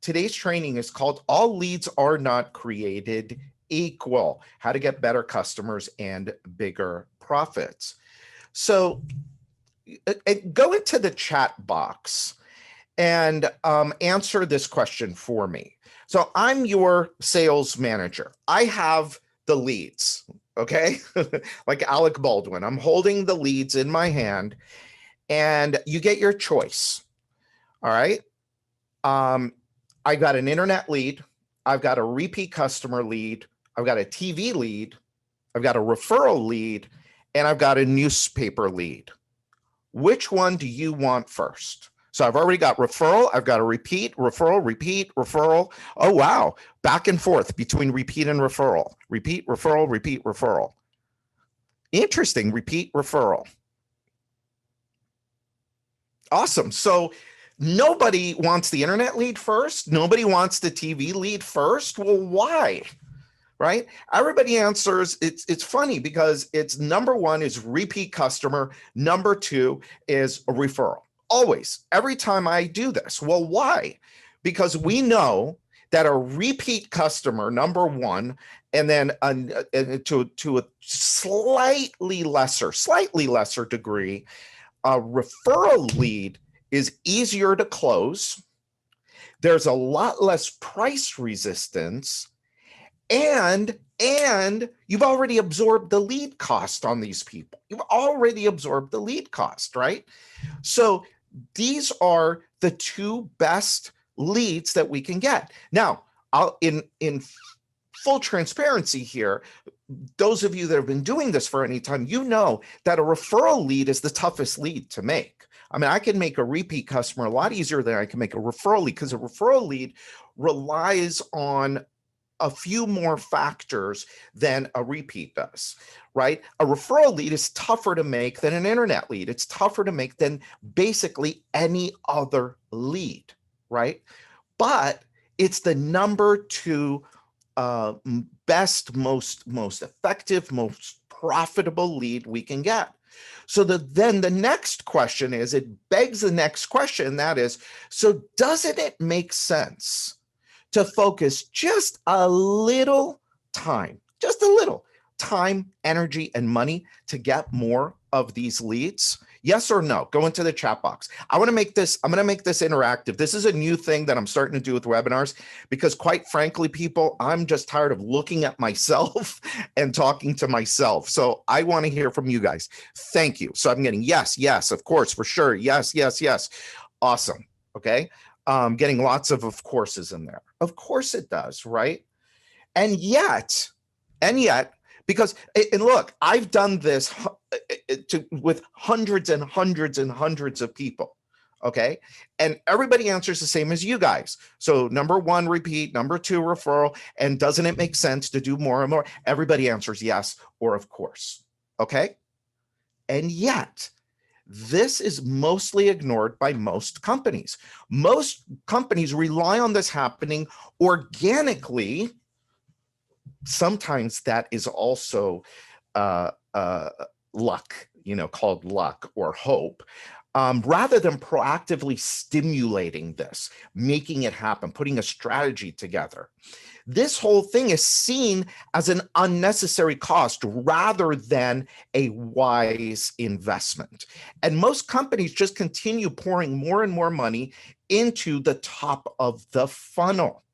Today's training is called All Leads Are Not Created Equal, How to Get Better Customers and Bigger Profits. So go into the chat box and answer this question for me. So I'm your sales manager. I have the leads, okay? Like Alec Baldwin, I'm holding the leads in my hand and you get your choice, all right? I got an internet lead, I've got a repeat customer lead, I've got a TV lead, I've got a referral lead, and I've got a newspaper lead. Which one do you want first? So I've already got referral, I've got a repeat, referral, repeat, referral. Oh, wow. Back and forth between repeat and referral. Repeat, referral, repeat, referral. Interesting, repeat, referral. Awesome. So nobody wants the internet lead first. Nobody wants the TV lead first. Well, why? Right? Everybody answers. It's funny because it's number one is repeat customer. Number two is a referral. Always, every time I do this. Well, why? Because we know that a repeat customer, number one, and then to a slightly lesser degree, a referral lead is easier to close. There's a lot less price resistance, and you've already absorbed the lead cost on these people. You've already absorbed the lead cost, right? So these are the two best leads that we can get. Now, in full transparency here, those of you that have been doing this for any time, you know that a referral lead is the toughest lead to make. I mean, I can make a repeat customer a lot easier than I can make a referral lead, because a referral lead relies on a few more factors than a repeat does, right? A referral lead is tougher to make than an internet lead. It's tougher to make than basically any other lead, right? But it's the number two best, most effective, most profitable lead we can get. So then the next question is, it begs the next question, that is, so doesn't it make sense to focus just a little time, energy, and money to get more of these leads? Yes or no? Go into the chat box. I'm going to make this interactive. This is a new thing that I'm starting to do with webinars, because quite frankly, people, I'm just tired of looking at myself and talking to myself. So I want to hear from you guys. Thank you. So I'm getting yes, of course, for sure. Yes. Awesome. Okay. Getting lots of courses in there. Of course it does, right? And yet, because, and look, I've done this with hundreds and hundreds and hundreds of people, okay? And everybody answers the same as you guys. So number one, repeat, number two, referral, and doesn't it make sense to do more and more? Everybody answers yes or of course, okay? And yet, this is mostly ignored by most companies. Most companies rely on this happening organically. Sometimes that is also luck, called luck or hope, rather than proactively stimulating this, making it happen, putting a strategy together. This whole thing is seen as an unnecessary cost rather than a wise investment. And most companies just continue pouring more and more money into the top of the funnel.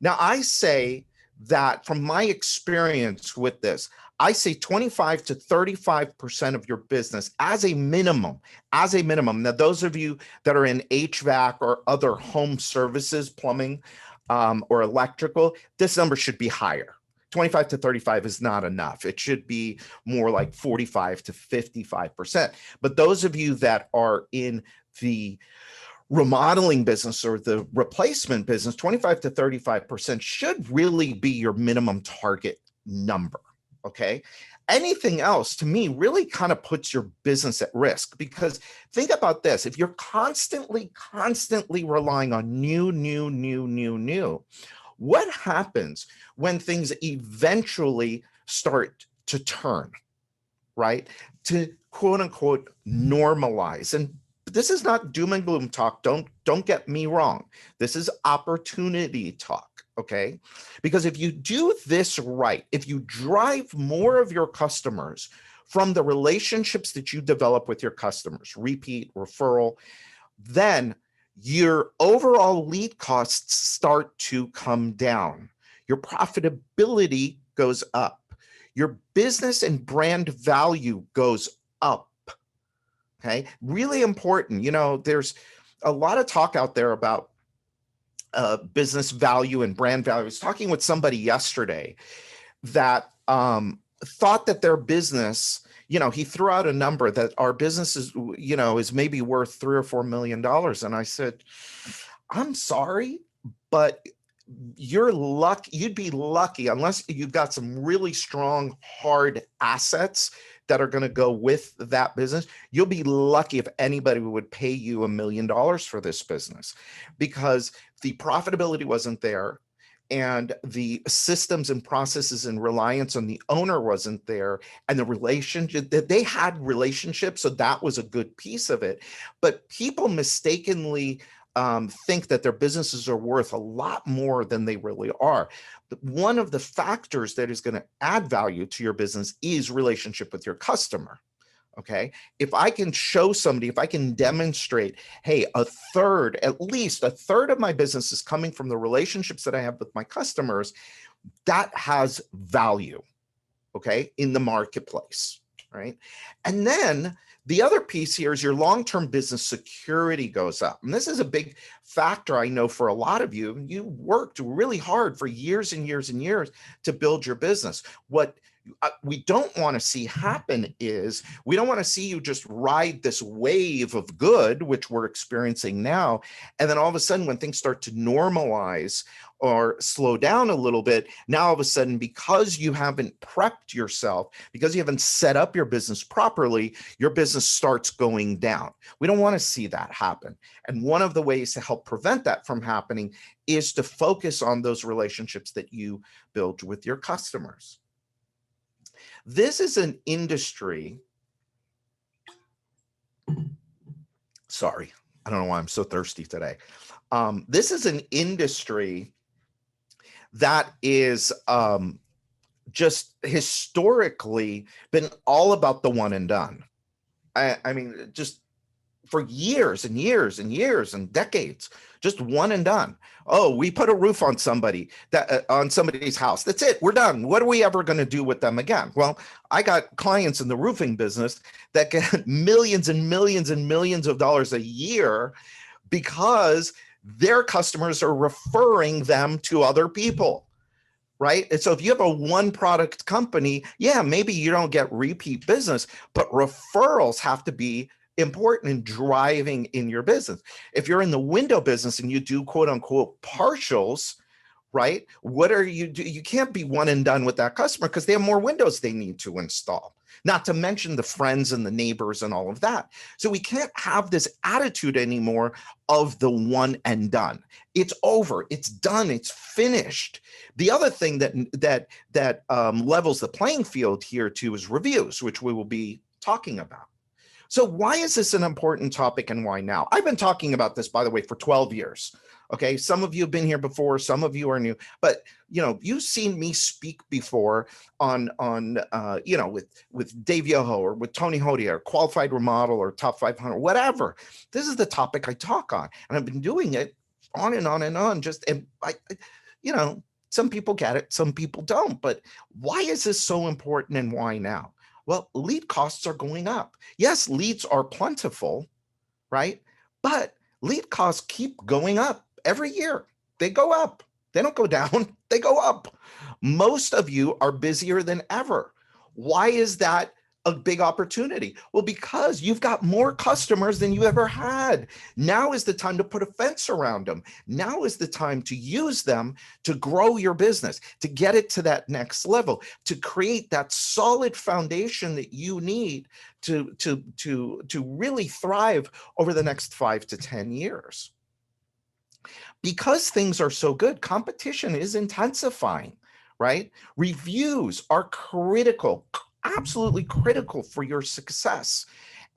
Now, I say that from my experience with this, I say 25 to 35% of your business as a minimum. Now, those of you that are in HVAC or other home services, plumbing, or electrical, this number should be higher. 25 to 35 is not enough. It should be more like 45 to 55%. But those of you that are in the remodeling business or the replacement business, 25 to 35% should really be your minimum target number, okay? Anything else, to me, really kind of puts your business at risk, because think about this. If you're constantly relying on new, what happens when things eventually start to turn, right? To quote unquote normalize. And this is not doom and gloom talk. Don't get me wrong. This is opportunity talk. Okay. Because if you do this right, if you drive more of your customers from the relationships that you develop with your customers, repeat, referral, then your overall lead costs start to come down. Your profitability goes up. Your business and brand value goes up. Okay. Really important. There's a lot of talk out there about business value and brand value. I was talking with somebody yesterday that thought that their business, he threw out a number that our business is maybe worth $3 or $4 million. And I said, I'm sorry, but you'd be lucky unless you've got some really strong, hard assets that are going to go with that business. You'll be lucky if anybody would pay you $1 million for this business, because the profitability wasn't there and the systems and processes and reliance on the owner wasn't there, and the relationship that they had relationships. So that was a good piece of it. But people mistakenly think that their businesses are worth a lot more than they really are. One of the factors that is going to add value to your business is relationship with your customer. Okay. If I can show somebody, if I can demonstrate, hey, at least a third of my business is coming from the relationships that I have with my customers, that has value. Okay. In the marketplace. Right. And then the other piece here is your long-term business security goes up. And this is a big factor, I know, for a lot of you. You worked really hard for years and years and years to build your business. What we don't want to see happen is we don't want to see you just ride this wave of good, which we're experiencing now. And then all of a sudden, when things start to normalize or slow down a little bit, now all of a sudden, because you haven't prepped yourself, because you haven't set up your business properly, your business starts going down. We don't want to see that happen. And one of the ways to help prevent that from happening is to focus on those relationships that you build with your customers. This is an industry. Sorry, I don't know why I'm so thirsty today. This is an industry that is just historically been all about the one and done. I mean, just for years and years and years and decades, just one and done. Oh, we put a roof on somebody's house. That's it. We're done. What are we ever going to do with them again? Well, I got clients in the roofing business that get millions and millions and millions of dollars a year because their customers are referring them to other people. Right. And so if you have a one product company, yeah, maybe you don't get repeat business, but referrals have to be important in driving in your business. If you're in the window business and you do quote unquote partials, right? What are you do? You can't be one and done with that customer because they have more windows they need to install, not to mention the friends and the neighbors and all of that. So we can't have this attitude anymore of the one and done. It's over. It's done. It's finished. The other thing that levels the playing field here too is reviews, which we will be talking about. So why is this an important topic and why now? I've been talking about this, by the way, for 12 years. Okay. Some of you have been here before. Some of you are new, but you've seen me speak before on with Dave Yoho or with Tony Hodia or Qualified Remodel or Top 500, whatever. This is the topic I talk on, and I've been doing it on and on and on. Some people get it, some people don't, but why is this so important and why now? Well, lead costs are going up. Yes, leads are plentiful, right? But lead costs keep going up every year. They go up. They don't go down. They go up. Most of you are busier than ever. Why is that a big opportunity? Well, because you've got more customers than you ever had. Now is the time to put a fence around them. Now is the time to use them to grow your business, to get it to that next level, to create that solid foundation that you need to really thrive over the next 5 to 10 years. Because things are so good, competition is intensifying, right? Reviews are critical, absolutely critical for your success.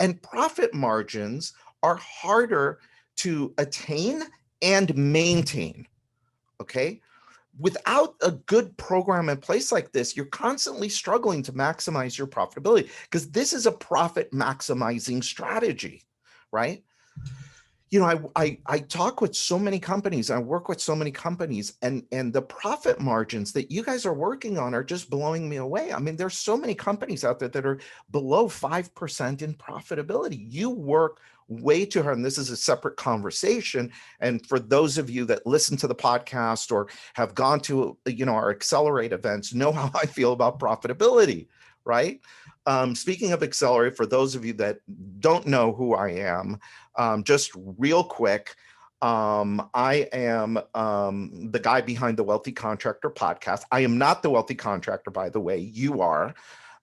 And profit margins are harder to attain and maintain. Okay. Without a good program in place like this, you're constantly struggling to maximize your profitability, because this is a profit maximizing strategy, right? You know, I talk with so many companies, I work with so many companies, and the profit margins that you guys are working on are just blowing me away. I mean, there's so many companies out there that are below 5% in profitability. You work way too hard, and this is a separate conversation. And for those of you that listen to the podcast or have gone to, you know, our Accelerate events, know how I feel about profitability, right? Speaking of Accelerate, for those of you that don't know who I am, just real quick, I am the guy behind the Wealthy Contractor podcast. I am not the Wealthy Contractor, by the way. You are.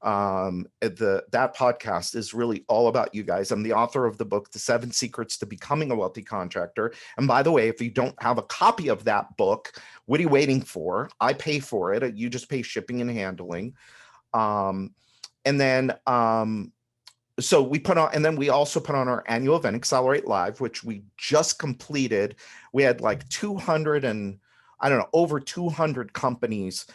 That podcast is really all about you guys. I'm the author of the book, The 7 Secrets to Becoming a Wealthy Contractor. And by the way, if you don't have a copy of that book, what are you waiting for? I pay for it. You just pay shipping and handling. And then so we put on, and then we also put on our annual event, Accelerate Live, which we just completed. We had like 200 and I don't know, over 200 companies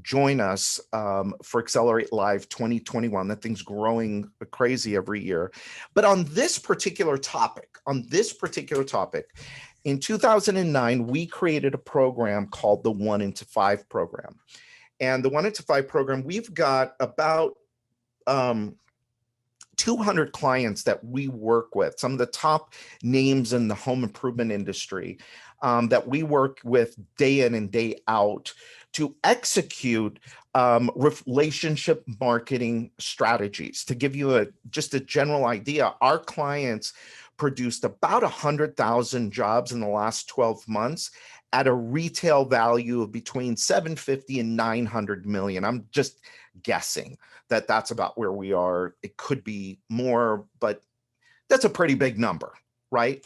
join us for Accelerate Live 2021. That thing's growing crazy every year. But on this particular topic, in 2009, we created a program called the 1 into 5 program. And the 1 into 5 program, we've got about 200 clients that we work with, some of the top names in the home improvement industry that we work with day in and day out to execute relationship marketing strategies. To give you just a general idea, our clients produced about 100,000 jobs in the last 12 months at a retail value of between 750 and 900 million. I'm just guessing that that's about where we are. It could be more, but that's a pretty big number, right?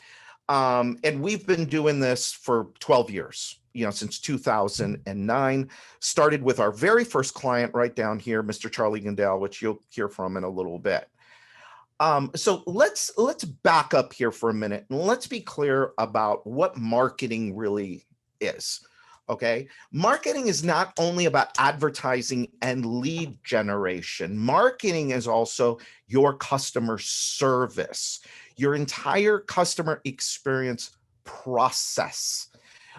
And we've been doing this for 12 years, you know, since 2009. Started with our very first client right down here, Mr. Charlie Gandale, which you'll hear from in a little bit. So let's back up here for a minute and let's be clear about what marketing really is. Okay. Marketing is not only about advertising and lead generation. Marketing is also your customer service, your entire customer experience process,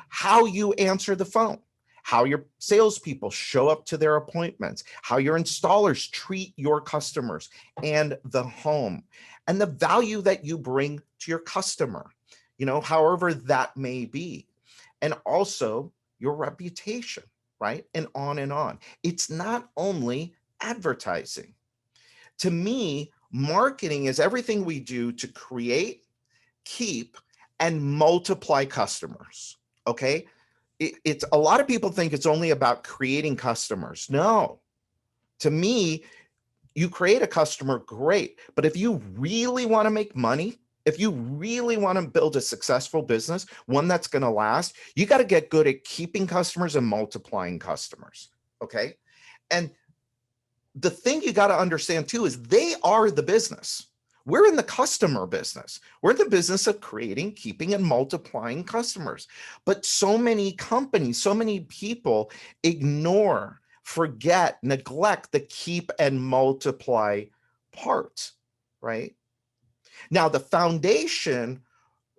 how you answer the phone, how your salespeople show up to their appointments, how your installers treat your customers and the home, and the value that you bring to your customer, you know, however that may be. And also your reputation, right? And on and on. It's not only advertising. To me, marketing is everything we do to create, keep, and multiply customers, okay? It's a lot of people think it's only about creating customers. No, to me, you create a customer, great. But if you really want to make money, if you really want to build a successful business, one that's going to last, you got to get good at keeping customers and multiplying customers. Okay. And the thing you got to understand too is they are the business. We're in the customer business. We're in the business of creating, keeping, and multiplying customers. But so many companies, so many people ignore, forget, neglect the keep and multiply part, right? Now, the foundation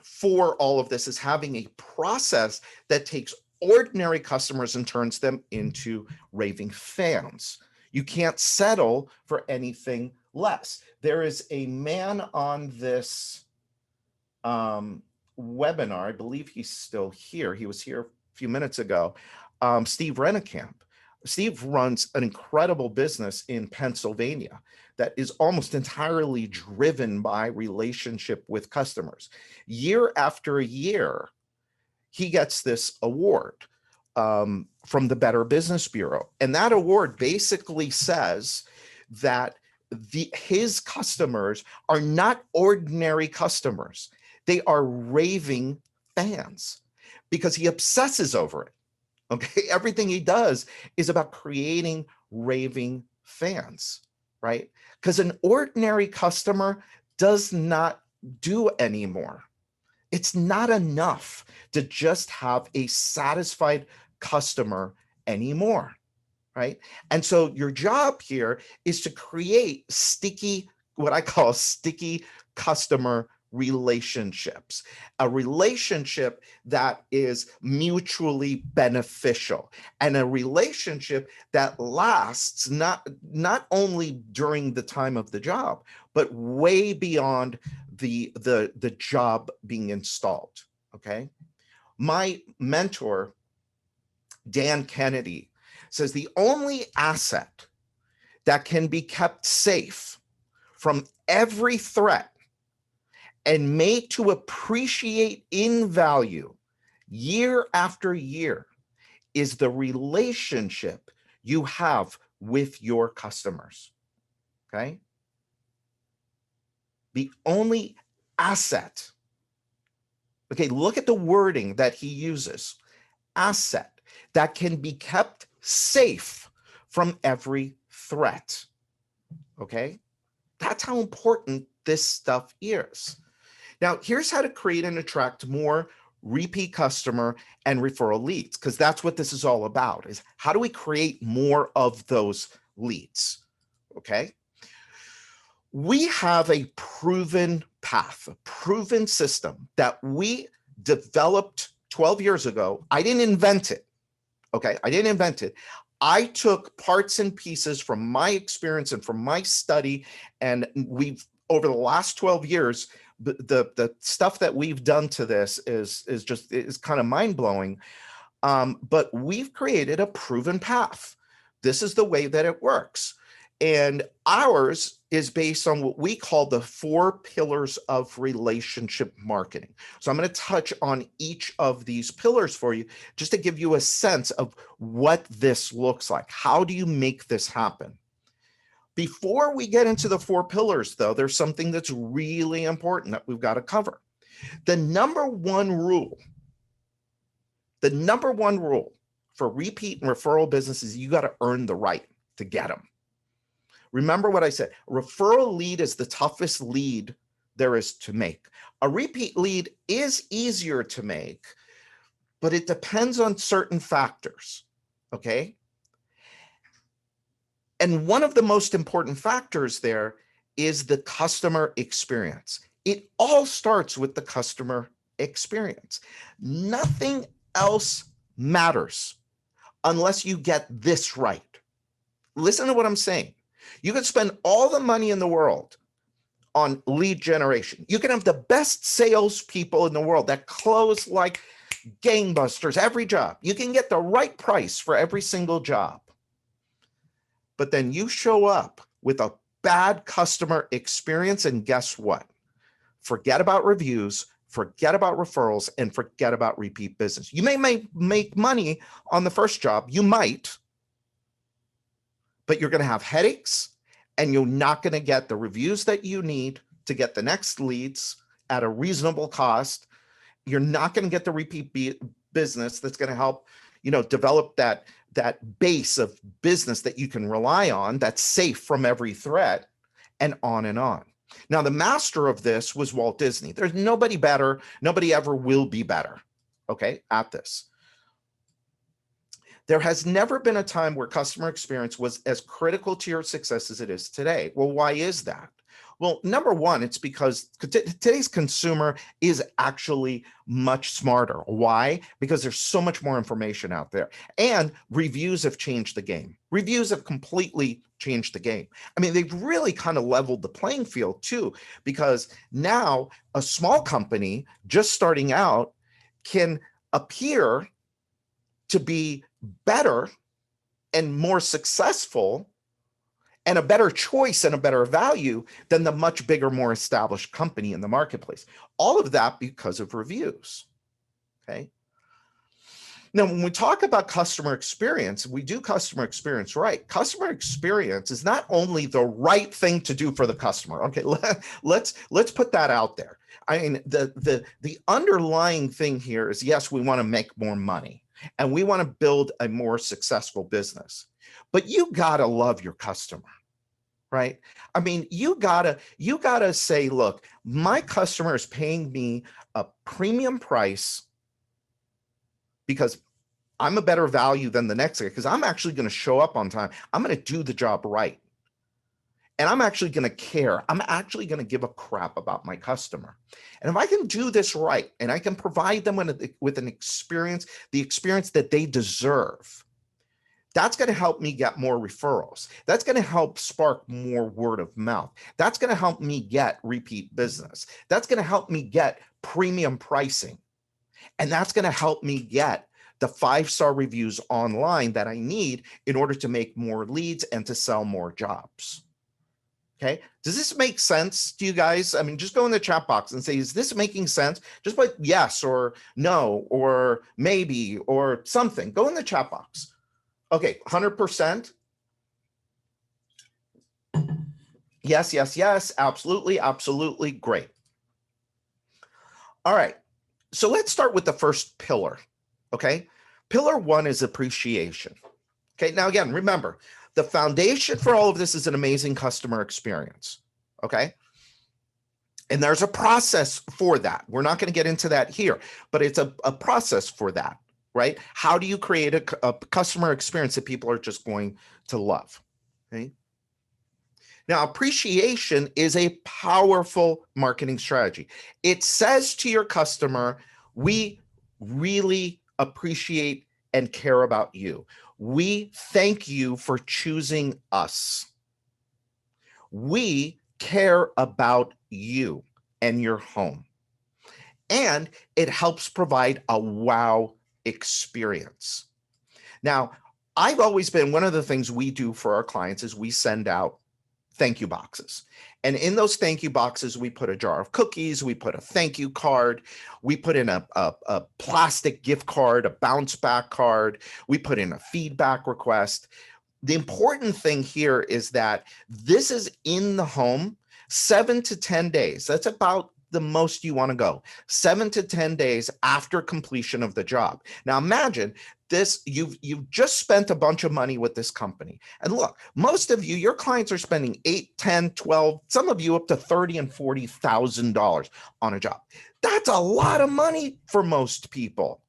for all of this is having a process that takes ordinary customers and turns them into raving fans. You can't settle for anything less. There is a man on this webinar, I believe he's still here. He was here a few minutes ago, Steve Rennekamp. Steve runs an incredible business in Pennsylvania that is almost entirely driven by relationship with customers. Year after year, he gets this award from the Better Business Bureau. And that award basically says that his customers are not ordinary customers. They are raving fans because he obsesses over it. Okay, everything he does is about creating raving fans, right? Because an ordinary customer does not do anymore. It's not enough to just have a satisfied customer anymore, right? And so your job here is to create sticky, what I call sticky customer relationships, a relationship that is mutually beneficial, and a relationship that lasts not only during the time of the job, but way beyond the job being installed. Okay. My mentor, Dan Kennedy, says the only asset that can be kept safe from every threat and made to appreciate in value year after year is the relationship you have with your customers. Okay. The only asset. Okay, look at the wording that he uses. Asset that can be kept safe from every threat. Okay, that's how important this stuff is. Now, here's how to create and attract more repeat customer and referral leads, because that's what this is all about, is how do we create more of those leads? Okay. We have a proven path, a proven system that we developed 12 years ago. I didn't invent it. Okay. I didn't invent it. I took parts and pieces from my experience and from my study. And we've, over the last 12 years, the stuff that we've done to this is kind of mind blowing. But we've created a proven path. This is the way that it works. And ours is based on what we call the 4 pillars of relationship marketing. So I'm going to touch on each of these pillars for you, just to give you a sense of what this looks like. How do you make this happen? Before we get into the 4 pillars, though, there's something that's really important that we've got to cover. The number one rule for repeat and referral businesses, you got to earn the right to get them. Remember what I said, a referral lead is the toughest lead there is to make. A repeat lead is easier to make, but it depends on certain factors, okay? And one of the most important factors there is the customer experience. It all starts with the customer experience. Nothing else matters unless you get this right. Listen to what I'm saying. You can spend all the money in the world on lead generation. You can have the best salespeople in the world that close like gangbusters every job. You can get the right price for every single job. But then you show up with a bad customer experience, and guess what? Forget about reviews, forget about referrals, and forget about repeat business. You may make money on the first job. You might. But you're going to have headaches, and you're not going to get the reviews that you need to get the next leads at a reasonable cost. You're not going to get the repeat business that's going to help, develop that base of business that you can rely on, that's safe from every threat, and on and on. Now, the master of this was Walt Disney. There's nobody better. Nobody ever will be better, okay, at this. There has never been a time where customer experience was as critical to your success as it is today. Well, why is that? Well, number one, it's because today's consumer is actually much smarter. Why? Because there's so much more information out there. And reviews have changed the game. Reviews have completely changed the game. I mean, they've really kind of leveled the playing field too, because now a small company just starting out can appear to be better and more successful and a better choice and a better value than the much bigger, more established company in the marketplace. All of that because of reviews, okay? Now, when we talk about customer experience, we do customer experience right. Customer experience is not only the right thing to do for the customer. Okay, let's put that out there. I mean, the underlying thing here is, yes, we want to make more money and we want to build a more successful business, but you got to love your customer, right? I mean, you gotta say, look, my customer is paying me a premium price because I'm a better value than the next guy, because I'm actually going to show up on time. I'm going to do the job right. And I'm actually going to care. I'm actually going to give a crap about my customer. And if I can do this right, and I can provide them with an experience, the experience that they deserve, that's going to help me get more referrals. That's going to help spark more word of mouth. That's going to help me get repeat business. That's going to help me get premium pricing. And that's going to help me get the 5-star reviews online that I need in order to make more leads and to sell more jobs. Okay. Does this make sense to you guys? I mean, just go in the chat box and say, is this making sense? Just put yes or no or maybe or something. Go in the chat box. Okay. 100%. Yes, yes, yes. Absolutely. Absolutely. Great. All right. So let's start with the first pillar. Okay. Pillar 1 is appreciation. Okay. Now, again, remember, the foundation for all of this is an amazing customer experience. Okay. And there's a process for that. We're not going to get into that here, but it's a process for that, right? How do you create a customer experience that people are just going to love? Okay. Now, appreciation is a powerful marketing strategy. It says to your customer, we really appreciate and care about you. We thank you for choosing us. We care about you and your home. And it helps provide a wow experience. Now, I've always been, one of the things we do for our clients is we send out thank you boxes. And in those thank you boxes, we put a jar of cookies, we put a thank you card, we put in a plastic gift card, a bounce back card, we put in a feedback request. The important thing here is that this is in the home 7 to 10 days. That's about the most you want to go, 7 to 10 days after completion of the job. Now imagine this, you've just spent a bunch of money with this company. And look, most of you, your clients are spending 8, 10, 12, some of you up to $30,000 and $40,000 on a job. That's a lot of money for most people.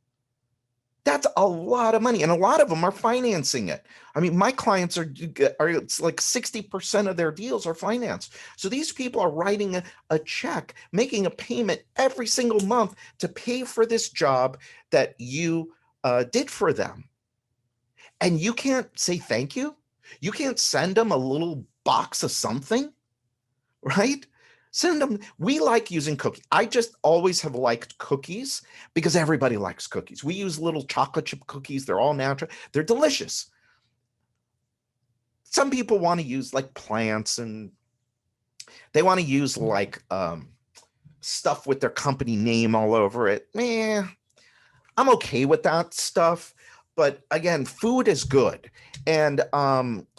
That's a lot of money. And a lot of them are financing it. I mean, my clients are it's like 60% of their deals are financed. So these people are writing a check, making a payment every single month to pay for this job that you did for them. And you can't say thank you. You can't send them a little box of something, right? Send them. We like using cookies. I just always have liked cookies because everybody likes cookies. We use little chocolate chip cookies. They're all natural. They're delicious. Some people want to use like plants, and they want to use like stuff with their company name all over it. I'm okay with that stuff. But again, food is good. And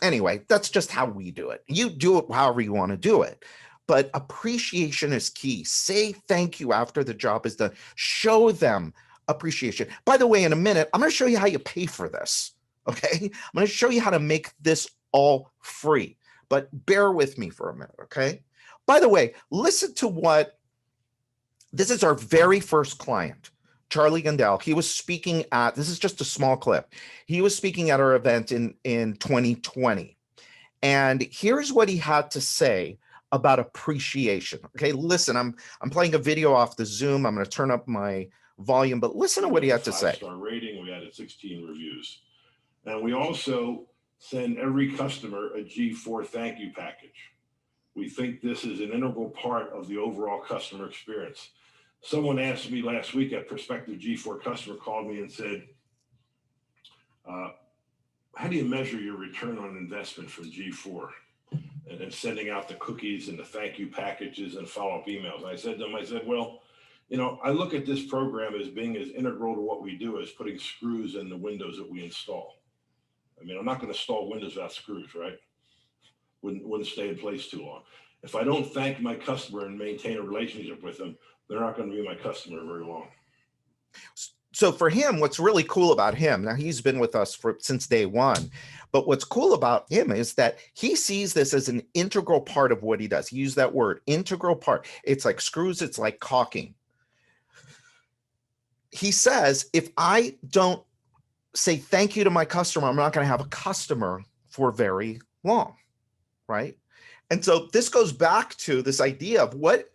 anyway, that's just how we do it. You do it however you want to do it. But appreciation is key. Say thank you after the job is done. Show them appreciation. By the way, in a minute, I'm going to show you how you pay for this. Okay. I'm going to show you how to make this all free, but bear with me for a minute. Okay. By the way, listen to this is our very first client, Charlie Gandel. He was speaking at, this is just a small clip. He was speaking at our event in 2020. And here's what he had to say about appreciation. Okay, listen, I'm playing a video off the Zoom. I'm going to turn up my volume, but listen to what he had to say. 5-star rating. We added 16 reviews. And we also send every customer a G4 thank you package. We think this is an integral part of the overall customer experience. Someone asked me last week, a prospective G4 customer called me and said, how do you measure your return on investment from G4? And sending out the cookies and the thank you packages and follow-up emails. I said to them, well, I look at this program as being as integral to what we do as putting screws in the windows that we install. I mean, I'm not going to install windows without screws, right? Wouldn't stay in place too long. If I don't thank my customer and maintain a relationship with them, they're not going to be my customer very long. So for him, what's really cool about him, now he's been with us since day one, but what's cool about him is that he sees this as an integral part of what he does. He used that word, integral part. It's like screws, it's like caulking. He says, if I don't say thank you to my customer, I'm not going to have a customer for very long, right? And so this goes back to this idea of what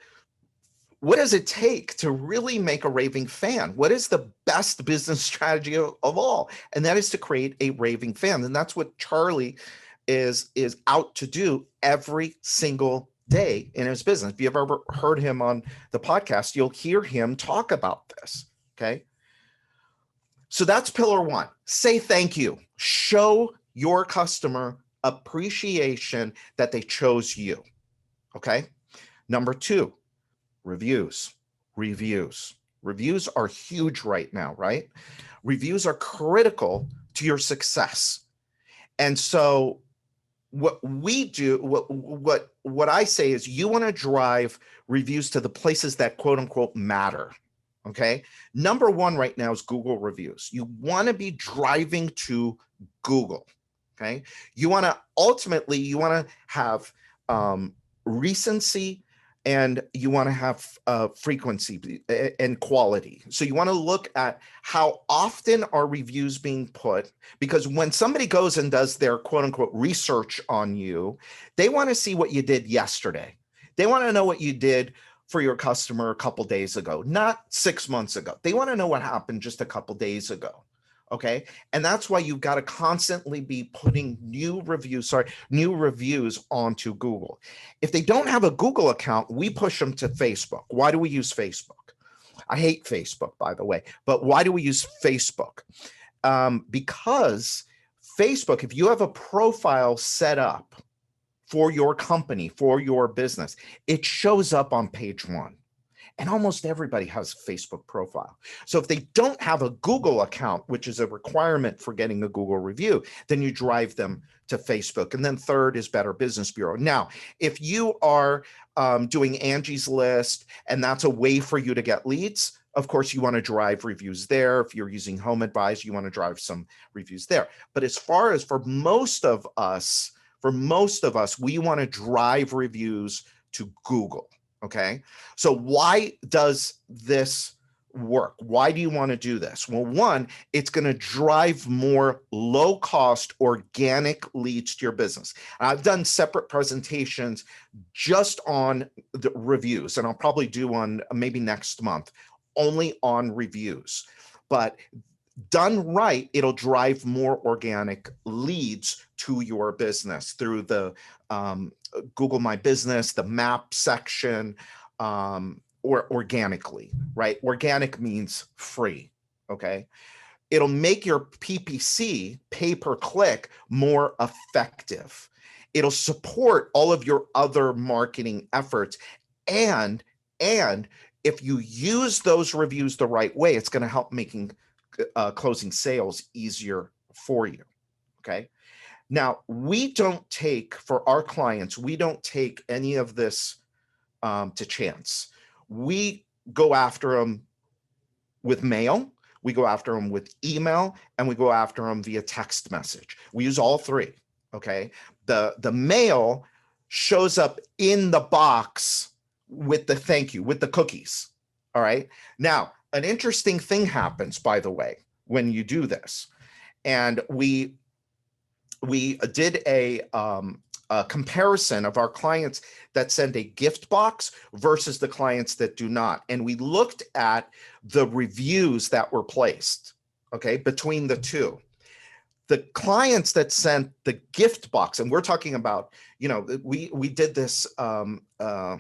does it take to really make a raving fan? What is the best business strategy of all? And that is to create a raving fan. And that's what Charlie is out to do every single day in his business. If you've ever heard him on the podcast, you'll hear him talk about this. Okay. So that's pillar one. Say thank you. Show your customer appreciation that they chose you. Okay. Number two, reviews. Reviews are huge right now, right? Reviews are critical to your success. And so what we do, what I say is you want to drive reviews to the places that quote unquote matter. Okay. Number one right now is Google reviews. You want to be driving to Google. Okay. You want to have recency, and you want to have frequency and quality. So you want to look at how often are reviews being put, because when somebody goes and does their quote unquote research on you, they want to see what you did yesterday. They want to know what you did for your customer a couple days ago, not 6 months ago. They want to know what happened just a couple days ago. Okay. And that's why you've got to constantly be putting new reviews onto Google. If they don't have a Google account, we push them to Facebook. Why do we use Facebook? I hate Facebook, by the way, but why do we use Facebook? Because Facebook, if you have a profile set up for your company, for your business, it shows up on page one. And almost everybody has a Facebook profile. So if they don't have a Google account, which is a requirement for getting a Google review, then you drive them to Facebook. And then third is Better Business Bureau. Now, if you are doing Angie's List, and that's a way for you to get leads, of course, you want to drive reviews there. If you're using Home Advisor, you want to drive some reviews there. But as far as for most of us, we want to drive reviews to Google. Okay. So why does this work? Why do you want to do this? Well, one, it's going to drive more low-cost organic leads to your business. I've done separate presentations just on the reviews, and I'll probably do one maybe next month, only on reviews. But done right, it'll drive more organic leads to your business through the Google My Business, the map section, or organically, right? Organic means free, okay? It'll make your PPC, pay per click, more effective. It'll support all of your other marketing efforts. And if you use those reviews the right way, it's going to help making closing sales easier for you, okay? Now, for our clients, we don't take any of this to chance. We go after them with mail, we go after them with email, and we go after them via text message. We use all three, okay? The mail shows up in the box with the thank you, with the cookies, all right? Now, an interesting thing happens, by the way, when you do this. And we did a comparison of our clients that send a gift box versus the clients that do not. And we looked at the reviews that were placed, okay, between the two. The clients that sent the gift box, and we're talking about, we did this, what do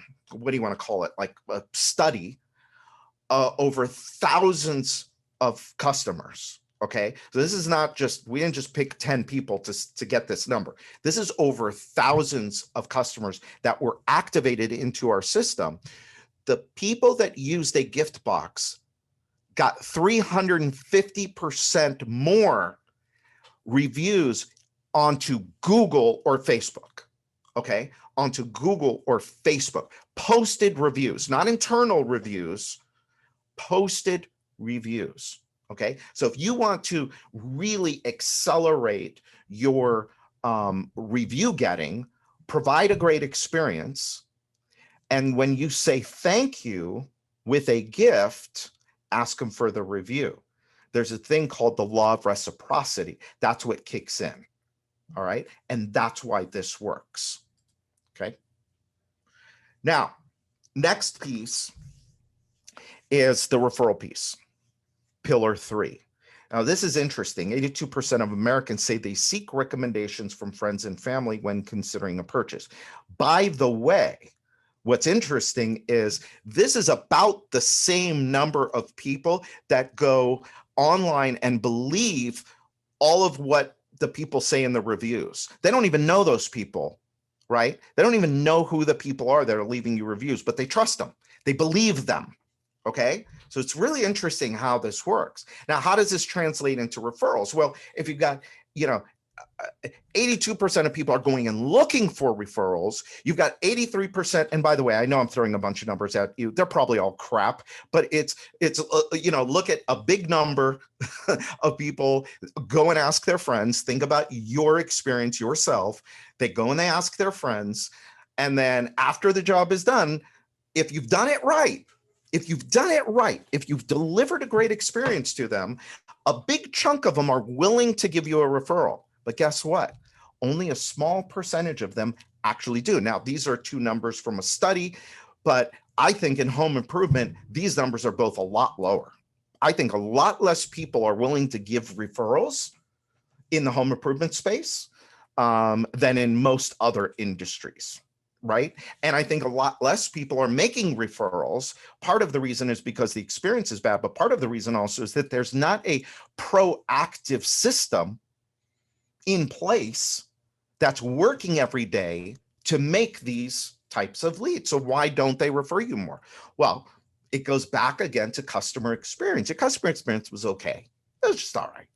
you want to call it? Like a study over thousands of customers. Okay, so this is not just, we didn't just pick 10 people to get this number. This is over thousands of customers that were activated into our system. The people that used a gift box got 350% more reviews onto Google or Facebook. Okay, onto Google or Facebook. Posted reviews, not internal reviews, posted reviews. Okay. So if you want to really accelerate your review getting, provide a great experience. And when you say thank you with a gift, ask them for the review. There's a thing called the law of reciprocity. That's what kicks in. All right. And that's why this works. Okay. Now, next piece is the referral piece, pillar 3. Now, this is interesting. 82% of Americans say they seek recommendations from friends and family when considering a purchase. By the way, what's interesting is this is about the same number of people that go online and believe all of what the people say in the reviews. They don't even know those people, right? They don't even know who the people are that are leaving you reviews, but they trust them. They believe them. Okay. So it's really interesting how this works. Now, how does this translate into referrals? Well, if you've got, 82% of people are going and looking for referrals. You've got 83%. And by the way, I know I'm throwing a bunch of numbers at you. They're probably all crap, but it's look at a big number of people go and ask their friends. Think about your experience yourself. They go and they ask their friends. And then after the job is done, if you've done it right, if you've delivered a great experience to them, a big chunk of them are willing to give you a referral. But guess what? Only a small percentage of them actually do. Now, these are 2 numbers from a study, but I think in home improvement, these numbers are both a lot lower. I think a lot less people are willing to give referrals in the home improvement space than in most other industries. Right. And I think a lot less people are making referrals. Part of the reason is because the experience is bad, but part of the reason also is that there's not a proactive system in place that's working every day to make these types of leads. So why don't they refer you more? Well, it goes back again to customer experience. Your customer experience was okay. It was just all right.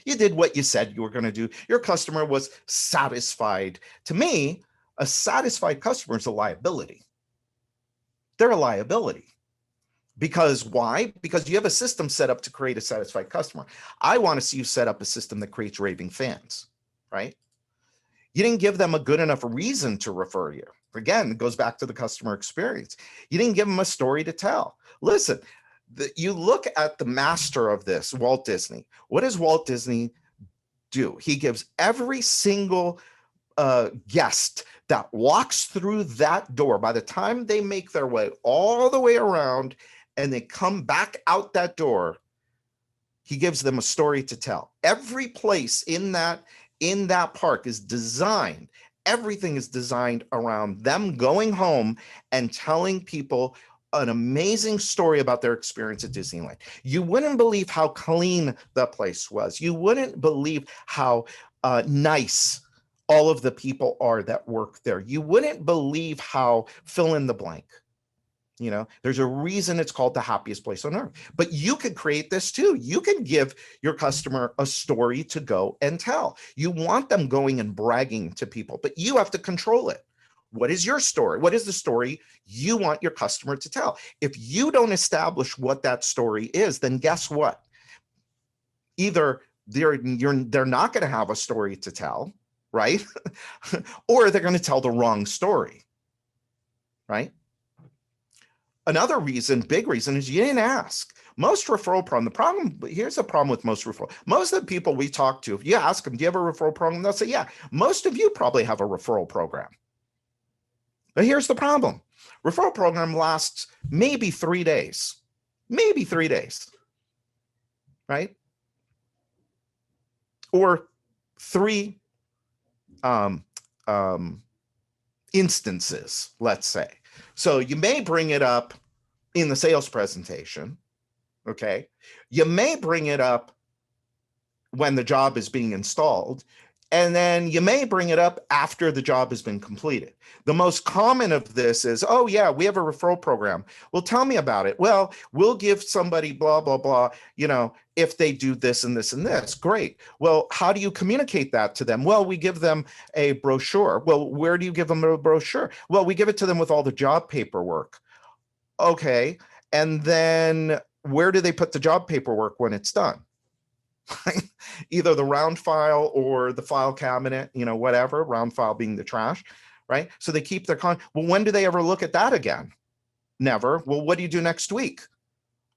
You did what you said you were going to do. Your customer was satisfied. To me, a satisfied customer is a liability. They're a liability. Because why? Because you have a system set up to create a satisfied customer. I want to see you set up a system that creates raving fans, right? You didn't give them a good enough reason to refer you. Again, it goes back to the customer experience. You didn't give them a story to tell. Listen, you look at the master of this, Walt Disney. What does Walt Disney do? He gives every single guest that walks through that door, by the time they make their way all the way around and they come back out that door, he gives them a story to tell. Every place in that park is designed. Everything is designed around them going home and telling people an amazing story about their experience at Disneyland. You wouldn't believe how clean the place was. You wouldn't believe how nice all of the people are that work there. You wouldn't believe how fill in the blank. There's a reason it's called the happiest place on earth. But you could create this too. You can give your customer a story to go and tell. You want them going and bragging to people, but you have to control it. What is your story? What is the story you want your customer to tell? If you don't establish what that story is, then guess what? Either they're not going to have a story to tell, right? Or they're going to tell the wrong story, right? Another reason, big reason, is you didn't ask. Most referral program, here's the problem with most referral. Most of the people we talk to, if you ask them, do you have a referral program? They'll say, yeah. Most of you probably have a referral program. But here's the problem. Referral program lasts maybe 3 days, right? Or 3 instances, let's say. So you may bring it up in the sales presentation, okay? You may bring it up when the job is being installed, and then you may bring it up after the job has been completed. The most common of this is, oh yeah, we have a referral program. Well, tell me about it. Well, we'll give somebody blah, blah, blah, if they do this and this and this. Great. Well, how do you communicate that to them? Well, we give them a brochure. Well, where do you give them a brochure? Well, we give it to them with all the job paperwork. Okay. And then where do they put the job paperwork when it's done? Either the round file or the file cabinet, whatever, round file being the trash, right? So they keep their well, when do they ever look at that again? Never. Well, what do you do next week?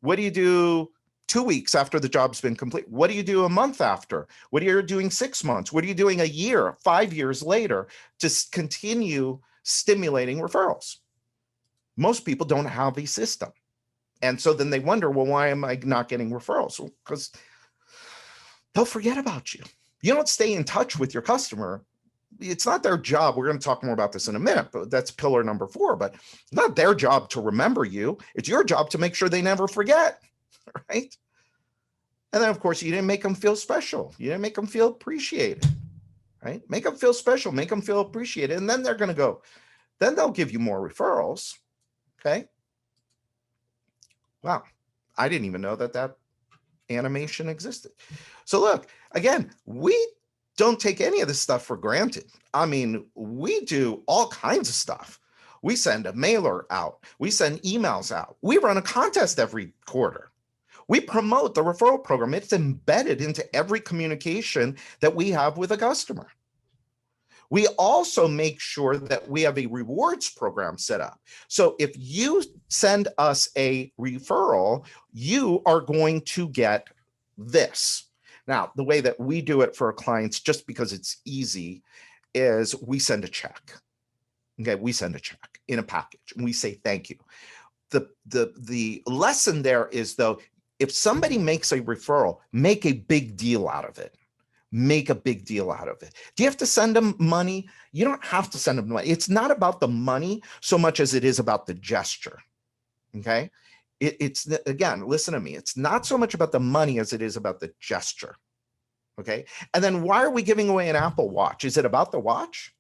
What do you do 2 weeks after the job's been complete? What do you do a month after? What are you doing 6 months? What are you doing a year, 5 years later to continue stimulating referrals? Most people don't have a system. And so then they wonder, well, why am I not getting referrals? Well, because they'll forget about you. You don't stay in touch with your customer. It's not their job. We're going to talk more about this in a minute, but that's pillar number 4. But it's not their job to remember you. It's your job to make sure they never forget, right? And then, of course, you didn't make them feel special. You didn't make them feel appreciated, right? Make them feel special. Make them feel appreciated. And then they're going to go. Then they'll give you more referrals, okay? Wow, I didn't even know that animation existed. So look, again, we don't take any of this stuff for granted. I mean, we do all kinds of stuff. We send a mailer out. We send emails out. We run a contest every quarter. We promote the referral program. It's embedded into every communication that we have with a customer. We also make sure that we have a rewards program set up. So if you send us a referral, you are going to get this. Now, the way that we do it for our clients, just because it's easy, is we send a check. Okay, we send a check in a package and we say thank you. The lesson there is, though, if somebody makes a referral, make a big deal out of it. Make a big deal out of it. Do you have to send them money? You don't have to send them money. It's not about the money so much as it is about the gesture. Okay. It's again, listen to me. It's not so much about the money as it is about the gesture. Okay. And then why are we giving away an Apple Watch? Is it about the watch?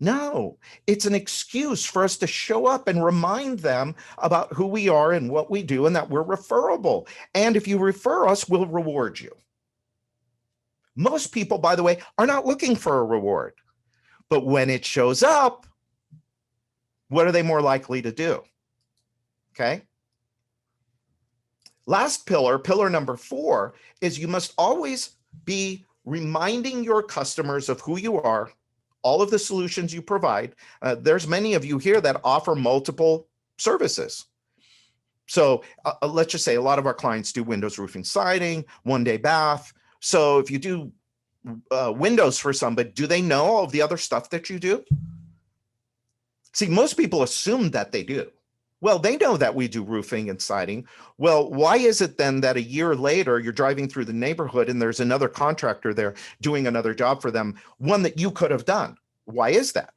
No, it's an excuse for us to show up and remind them about who we are and what we do and that we're referable. And if you refer us, we'll reward you. Most people, by the way, are not looking for a reward. But when it shows up, what are they more likely to do? Okay. Last pillar, pillar number 4, is you must always be reminding your customers of who you are, all of the solutions you provide. There's many of you here that offer multiple services. So let's just say a lot of our clients do windows, roofing, siding, one-day bath. So if you do windows for somebody, do they know all of the other stuff that you do? See, most people assume that they do. Well, they know that we do roofing and siding. Well, why is it then that a year later you're driving through the neighborhood and there's another contractor there doing another job for them, one that you could have done? Why is that?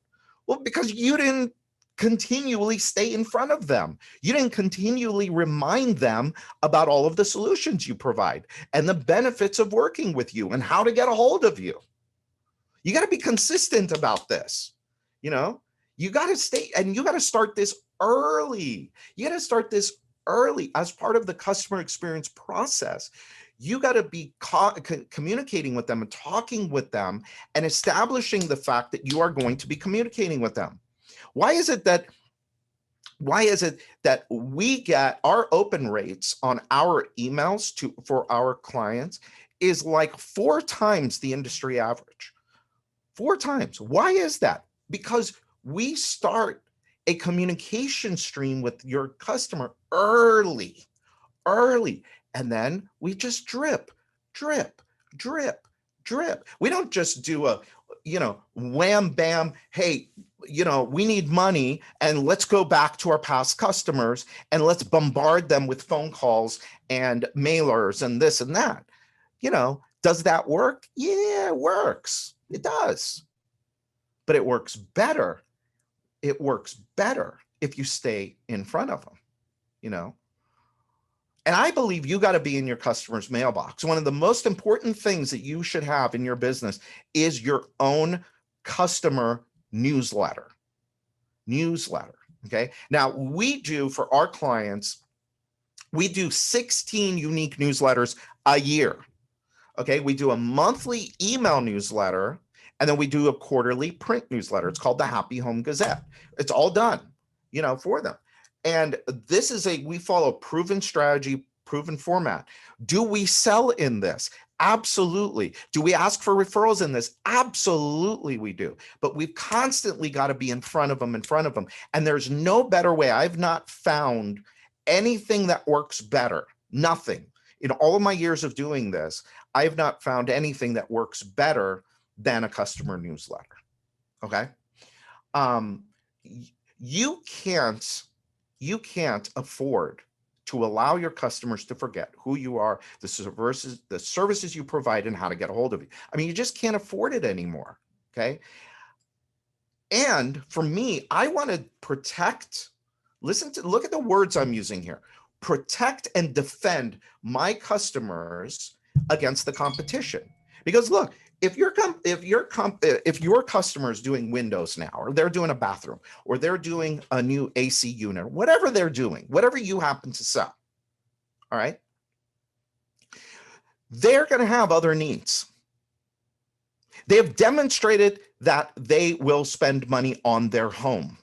Well, because you didn't continually stay in front of them. You didn't continually remind them about all of the solutions you provide and the benefits of working with you and how to get a hold of you. You got to be consistent about this. You got to stay, and you got to start this early. You got to start this early as part of the customer experience process. You got to be communicating with them and talking with them and establishing the fact that you are going to be communicating with them. Why is it that we get our open rates on our emails for our clients is like 4 times the industry average? 4 times. Why is that? Because we start a communication stream with your customer early, and then we just drip. We don't just do a, wham, bam, hey, we need money and let's go back to our past customers and let's bombard them with phone calls and mailers and this and that. Does that work? Yeah, it works. It does. But it works better. It works better if you stay in front of them, And I believe you got to be in your customer's mailbox. One of the most important things that you should have in your business is your own customer newsletter. Okay. Now we do for our clients, we do 16 unique newsletters a year. Okay. We do a monthly email newsletter, and then we do a quarterly print newsletter. It's called the Happy Home Gazette. It's all done, for them. And this is we follow proven strategy, proven format. Do we sell in this? Absolutely. Do we ask for referrals in this? Absolutely we do. But we've constantly got to be in front of them, And there's no better way. I've not found anything that works better. Nothing. In all of my years of doing this, I've not found anything that works better than a customer newsletter. Okay. You can't afford to allow your customers to forget who you are, the services you provide, and how to get a hold of you. I mean, you just can't afford it anymore. Okay. And for me, I want to protect, look at the words I'm using here, protect and defend my customers against the competition. Because look, if your customer is doing windows now, or they're doing a bathroom, or they're doing a new AC unit, whatever they're doing, whatever you happen to sell, all right, they're going to have other needs. They have demonstrated that they will spend money on their home.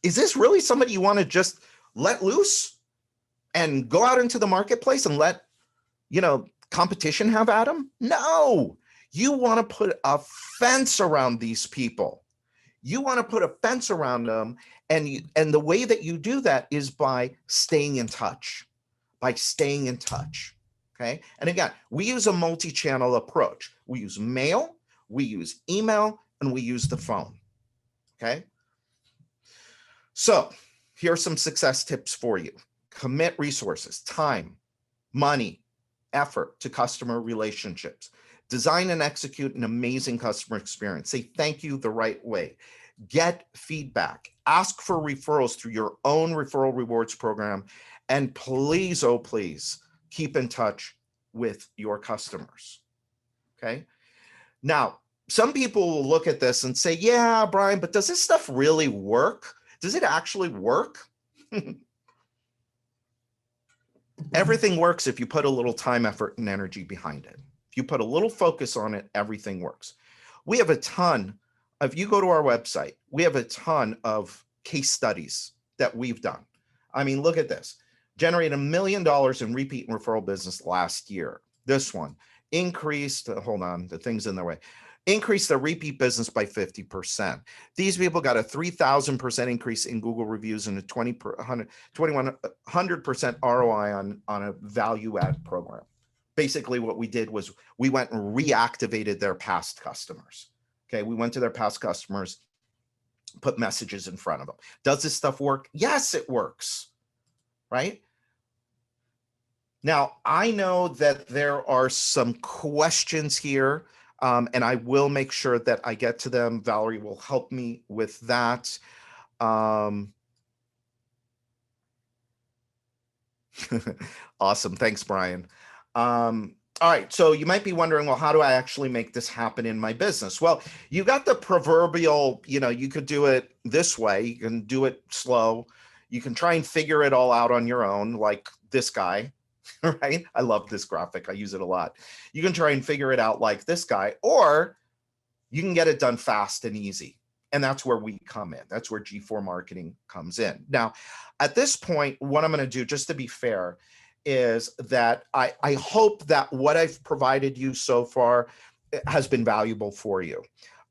Is this really somebody you want to just let loose and go out into the marketplace and let, competition have at them? No. You want to put a fence around these people. You want to put a fence around them. And the way that you do that is by staying in touch, Okay. And again, we use a multi-channel approach. We use mail, we use email, and we use the phone. Okay. So here are some success tips for you. Commit resources, time, money, effort to customer relationships. Design and execute an amazing customer experience. Say thank you the right way. Get feedback. Ask for referrals through your own referral rewards program. And please, oh please, keep in touch with your customers. Okay. Now, some people will look at this and say, yeah, Brian, but does this stuff really work? Does it actually work? Everything works if you put a little time, effort, and energy behind it. If you put a little focus on it, everything works. We have a ton, if you go to our website, we have a ton of case studies that we've done. I mean, look at this. Generated $1 million in repeat and referral business last year. This one increased, hold on, the thing's in the way. Increased the repeat business by 50%. These people got a 3,000% increase in Google reviews and a 2,100% ROI on a value add program. Basically, what we did was we went and reactivated their past customers. Okay, we went to their past customers, put messages in front of them. Does this stuff work? Yes, it works, right? Now, I know that there are some questions here. And I will make sure that I get to them. Valerie will help me with that. Awesome. Thanks, Brian. All right. So you might be wondering, well, how do I actually make this happen in my business? Well, you got the proverbial, you could do it this way. You can do it slow. You can try and figure it all out on your own, like this guy. Right? I love this graphic. I use it a lot. You can try and figure it out like this guy, or you can get it done fast and easy. And that's where we come in. That's where G4 marketing comes in. Now, at this point, what I'm going to do, just to be fair, is that I hope that what I've provided you so far has been valuable for you.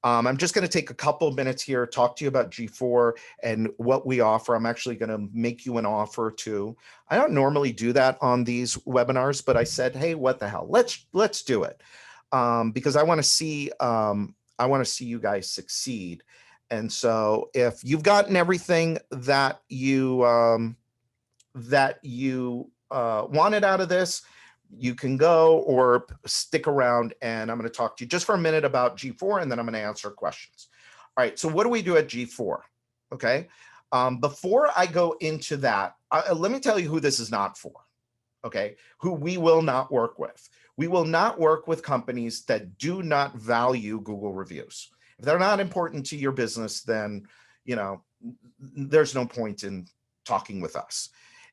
I'm just going to take a couple of minutes here, talk to you about G4 and what we offer. I'm actually going to make you an offer too. I don't normally do that on these webinars, but I said, hey, what the hell? Let's do it because I want to see you guys succeed. And so if you've gotten everything that you wanted out of this, you can go or stick around, and I'm going to talk to you just for a minute about G4, and then I'm going to answer questions. All right. So what do we do at G4? Okay. Before I go into that, let me tell you who this is not for. Okay. Who we will not work with. We will not work with companies that do not value Google reviews. If they're not important to your business, then, there's no point in talking with us.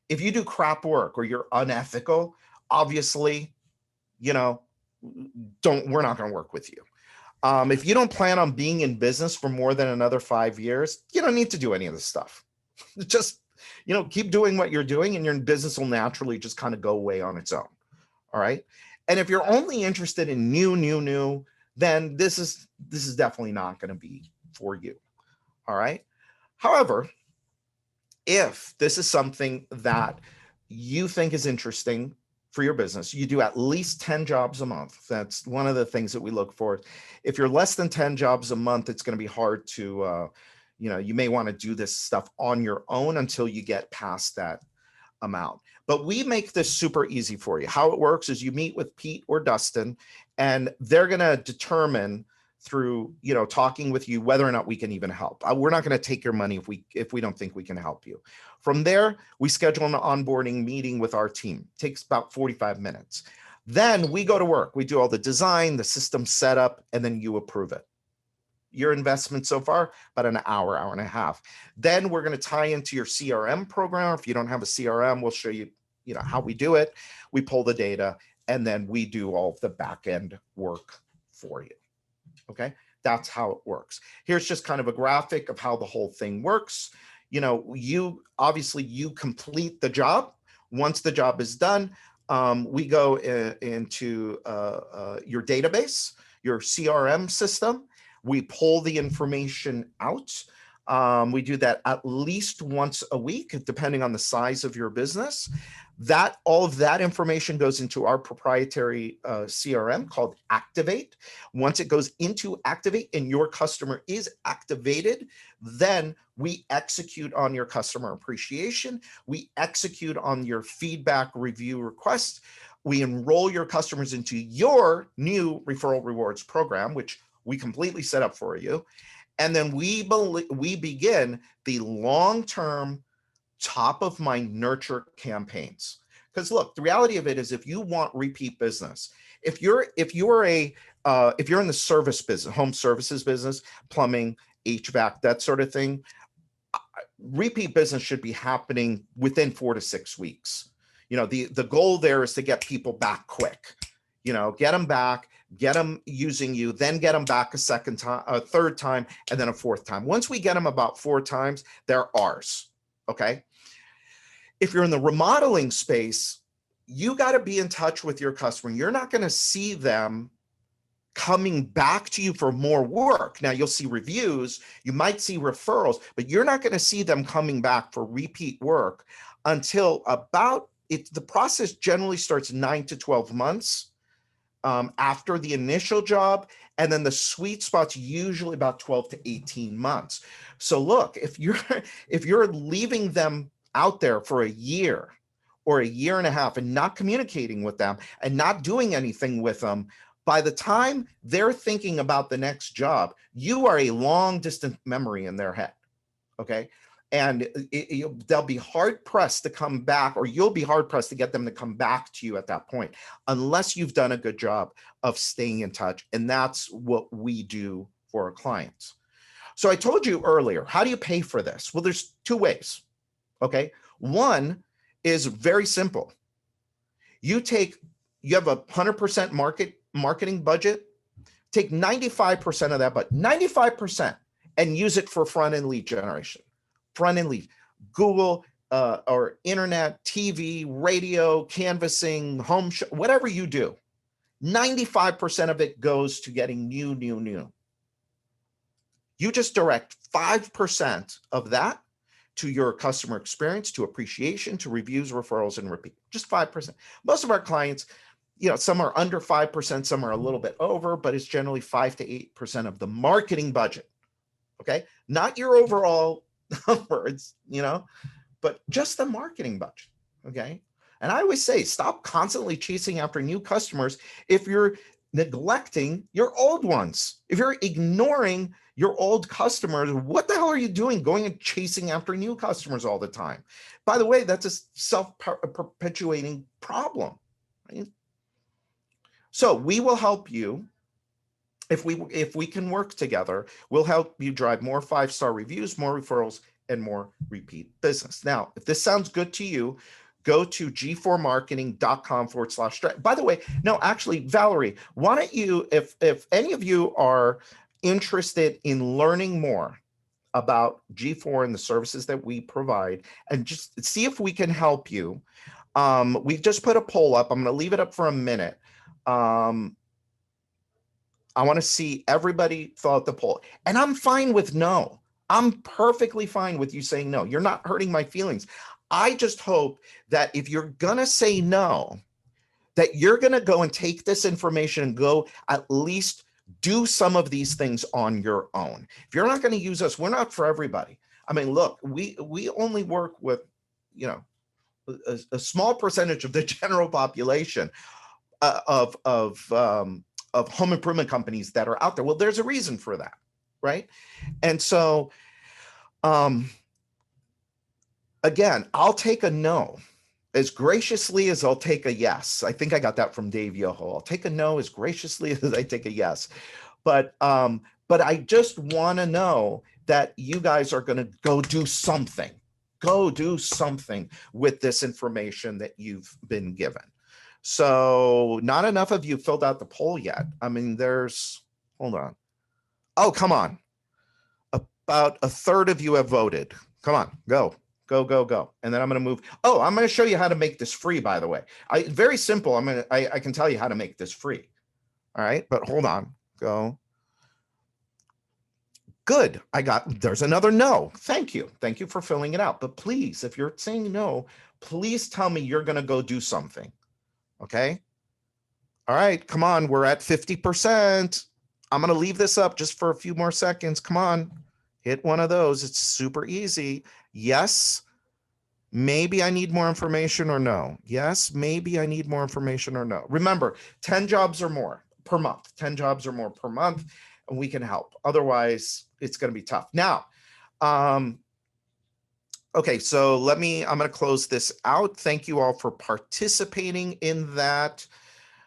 If you do crap work or you're unethical, obviously, we're not going to work with you. If you don't plan on being in business for more than another 5 years, you don't need to do any of this stuff. Just keep doing what you're doing and your business will naturally just kind of go away on its own. All right. And if you're only interested in new, then this is definitely not going to be for you. All right. However, if this is something that you think is interesting for your business, you do at least 10 jobs a month. That's one of the things that we look for. If you're less than 10 jobs a month, it's going to be hard to, you may want to do this stuff on your own until you get past that amount. But we make this super easy for you. How it works is you meet with Pete or Dustin, and they're going to determine through talking with you whether or not we can even help. We're not going to take your money if we don't think we can help you. From there, we schedule an onboarding meeting with our team. It takes about 45 minutes. Then we go to work. We do all the design, the system setup, and then you approve it. Your investment so far, about an hour and a half. Then we're going to tie into your CRM program. If you don't have a CRM, we'll show you, how we do it. We pull the data, and then we do all of the back end work for you. Okay, that's how it works. Here's just kind of a graphic of how the whole thing works. You complete the job. Once the job is done, we go into your database, your CRM system. We pull the information out. We do that at least once a week, depending on the size of your business. All of that information goes into our proprietary CRM called Activate. Once it goes into Activate and your customer is activated, then we execute on your customer appreciation. We execute on your feedback review request. We enroll your customers into your new referral rewards program, which we completely set up for you. And then we begin the long-term top of mind nurture campaigns. Because look, the reality of it is, if you want repeat business, if you're in the service business, home services business, plumbing, HVAC, that sort of thing, repeat business should be happening within 4 to 6 weeks. The goal there is to get people back quick. Get them back, get them using you, then get them back a second time, a third time, and then a fourth time. Once we get them about 4 times, they're ours. Okay. If you're in the remodeling space, you got to be in touch with your customer. You're not going to see them coming back to you for more work. Now, you'll see reviews, you might see referrals, but you're not going to see them coming back for repeat work until the process generally starts 9 to 12 months after the initial job. And then the sweet spot's usually about 12 to 18 months. So look, if you're leaving them out there for a year or a year and a half and not communicating with them and not doing anything with them, by the time they're thinking about the next job, you are a long distant memory in their head. Okay. And they'll be hard pressed to come back, or you'll be hard pressed to get them to come back to you at that point, unless you've done a good job of staying in touch. And that's what we do for our clients. So I told you earlier, how do you pay for this? Well, there's 2 ways. Okay. One is very simple. You have a 100% marketing budget, take 95% of that, but 95% and use it for front-end lead generation. Front-end lead, Google or internet, TV, radio, canvassing, home show, whatever you do, 95% of it goes to getting new. You just direct 5% of that to your customer experience, to appreciation, to reviews, referrals, and repeat. Just 5%. Most of our clients, some are under 5%, some are a little bit over, but it's generally 5 to 8% of the marketing budget. Okay. Not your overall numbers, but just the marketing budget. Okay. And I always say, stop constantly chasing after new customers if you're neglecting your old ones. If you're ignoring your old customers, what the hell are you doing going and chasing after new customers all the time? By the way, that's a self-perpetuating problem. Right? So we will help you. If we can work together, we'll help you drive more 5-star reviews, more referrals, and more repeat business. Now, if this sounds good to you, go to g4marketing.com/strategy. By the way, no, actually, Valerie, why don't you, if any of you are interested in learning more about G4 and the services that we provide, and just see if we can help you. We've just put a poll up. I'm going to leave it up for a minute. I want to see everybody fill out the poll. And I'm fine with no. I'm perfectly fine with you saying no. You're not hurting my feelings. I just hope that if you're going to say no, that you're going to go and take this information and go at least do some of these things on your own. If you're not going to use us, we're not for everybody. I mean, look, we only work with, you know, a small percentage of the general population of home improvement companies that are out there. Well, there's a reason for that, right? And so, again, I'll take a no as graciously as I'll take a yes. I think I got that from Dave Yoho. I'll take a no as graciously as I take a yes. But I just want to know that you guys are going to go do something. Go do something with this information that you've been given. So not enough of you filled out the poll yet. I mean, hold on. Oh, come on. About a third of you have voted. Come on, go. And then I'm going to move. Oh, I'm going to show you how to make this free, by the way. Very simple. I can tell you how to make this free. All right, but hold on, go. Good. There's another no. Thank you. Thank you for filling it out. But please, if you're saying no, please tell me you're going to go do something. Okay. All right, come on. We're at 50%. I'm going to leave this up just for a few more seconds. Come on. Hit one of those. It's super easy. Yes. Maybe I need more information or no. Yes. Maybe I need more information or no. Remember, 10 jobs or more per month, 10 jobs or more per month, and we can help. Otherwise, it's going to be tough. Now, okay, so I'm going to close this out. Thank you all for participating in that.